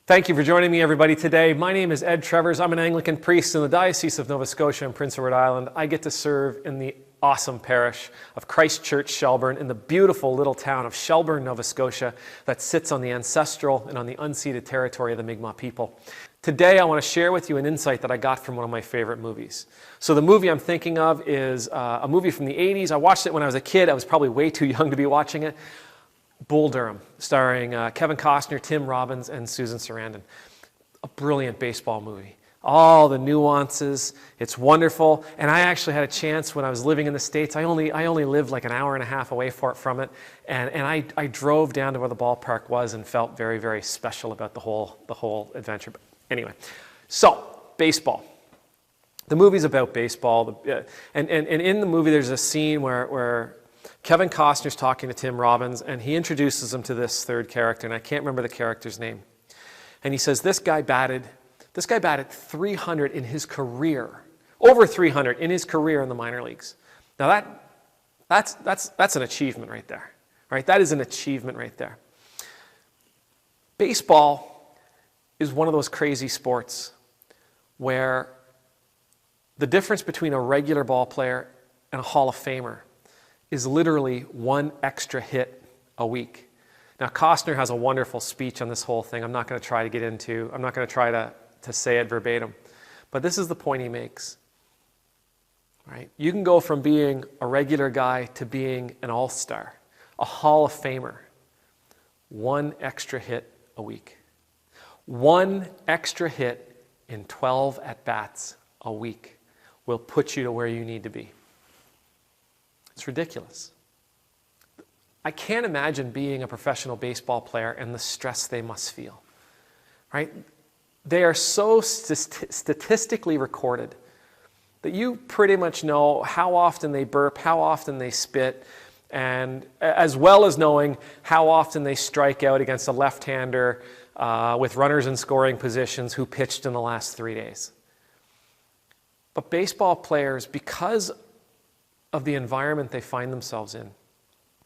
Thank you for joining me, everybody, today. My name is Ed Trevors. I'm an Anglican priest in the Diocese of Nova Scotia and Prince Edward Island. I get to serve in the awesome parish of Church Shelburne in the beautiful little town of Shelburne, Nova Scotia, that sits on the ancestral and on the unceded territory of the Mi'kmaq people. Today, I want to share with you an insight that I got from one of my favorite movies. So the movie I'm thinking of is a movie from the 80s. I watched it when I was a kid. I was probably way too young to be watching it. Durham, starring Kevin Costner, Tim Robbins, and Susan Sarandon. A brilliant baseball movie. All the nuances, it's wonderful. And I actually had a chance when I was living in the States. I only lived like an hour and a half away from it. And I drove down to where the ballpark was and felt very, very special about the whole adventure. But anyway, so baseball. The movie's about baseball. And in the movie, there's a scene where Kevin Costner's talking to Tim Robbins, and he introduces him to this third character, and I can't remember the character's name. And he says, this guy batted 300 in his career, over 300 in his career in the minor leagues. Now that's an achievement right there, right? That is an achievement right there. Baseball is one of those crazy sports where the difference between a regular ball player and a Hall of Famer is literally one extra hit a week. Now, Costner has a wonderful speech on this whole thing. I'm not going to try to say it verbatim. But this is the point he makes. Right? You can go from being a regular guy to being an all-star, a Hall of Famer. One extra hit a week. One extra hit in 12 at-bats a week will put you to where you need to be. It's ridiculous. I can't imagine being a professional baseball player and the stress they must feel, right? They are so statistically recorded that you pretty much know how often they burp, how often they spit, and as well as knowing how often they strike out against a left-hander with runners in scoring positions who pitched in the last 3 days. But baseball players, because of the environment they find themselves in,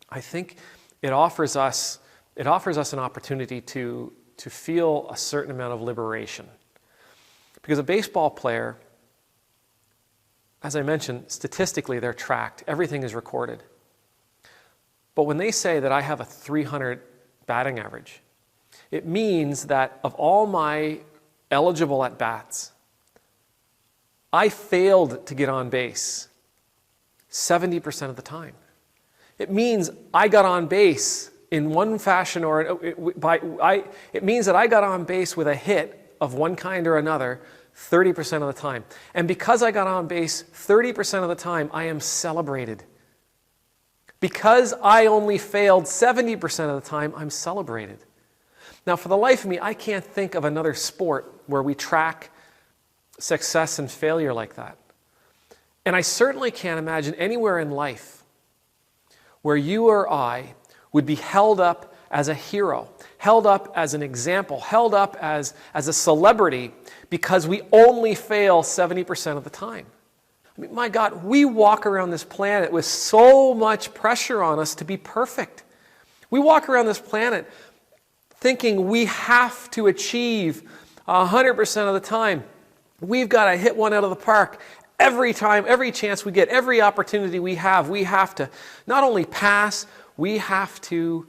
I think it offers us an opportunity to feel a certain amount of liberation. Because a baseball player, as I mentioned, statistically they're tracked. Everything is recorded. But when they say that I have a 300 batting average, it means that of all my eligible at-bats, I failed to get on base 70% of the time. It means I got on base in one fashion it means that I got on base with a hit of one kind or another 30% of the time. And because I got on base 30% of the time, I am celebrated. Because I only failed 70% of the time, I'm celebrated. Now, for the life of me, I can't think of another sport where we track success and failure like that. And I certainly can't imagine anywhere in life where you or I would be held up as a hero, held up as an example, held up as a celebrity because we only fail 70% of the time. I mean, my God, we walk around this planet with so much pressure on us to be perfect. We walk around this planet thinking we have to achieve 100% of the time. We've got to hit one out of the park. Every time, every chance we get, every opportunity we have to not only pass, we have to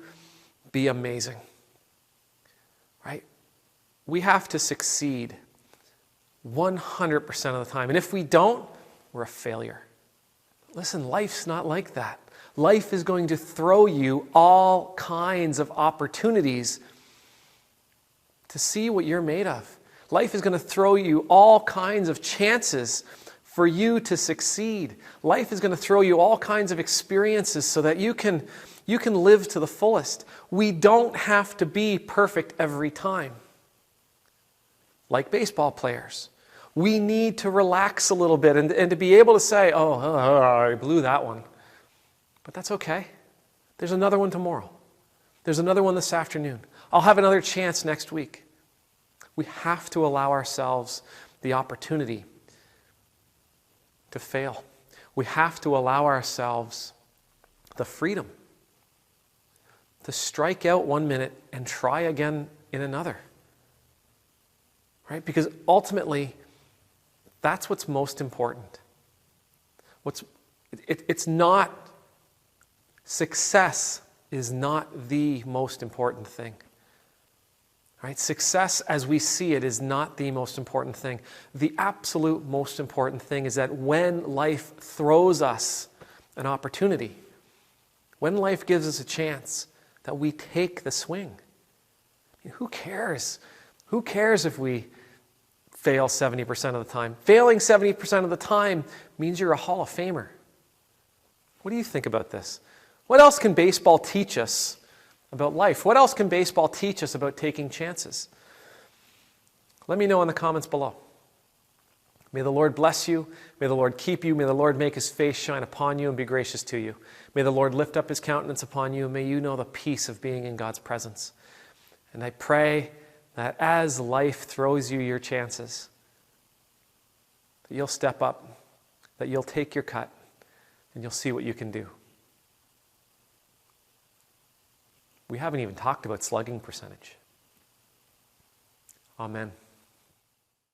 be amazing, right? We have to succeed 100% of the time. And if we don't, we're a failure. Listen, life's not like that. Life is going to throw you all kinds of opportunities to see what you're made of. Life is going to throw you all kinds of chances for you to succeed. Life is going to throw you all kinds of experiences so that you can live to the fullest. We don't have to be perfect every time. Like baseball players, we need to relax a little bit and to be able to say, I blew that one. But that's okay. There's another one tomorrow. There's another one this afternoon. I'll have another chance next week. We have to allow ourselves the opportunity to fail. We have to allow ourselves the freedom to strike out 1 minute and try again in another. right? Because ultimately, that's what's most important. It's not, success is not the most important thing. Right? Success as we see it is not the most important thing. The absolute most important thing is that when life throws us an opportunity, when life gives us a chance, that we take the swing. I mean, who cares? Who cares if we fail 70% of the time? Failing 70% of the time means you're a Hall of Famer. What do you think about this? What else can baseball teach us about life? What else can baseball teach us about taking chances? Let me know in the comments below. May the Lord bless you. May the Lord keep you. May the Lord make his face shine upon you and be gracious to you. May the Lord lift up his countenance upon you, and may you know the peace of being in God's presence. And I pray that as life throws you your chances, that you'll step up, that you'll take your cut, and you'll see what you can do. We haven't even talked about slugging percentage. Amen.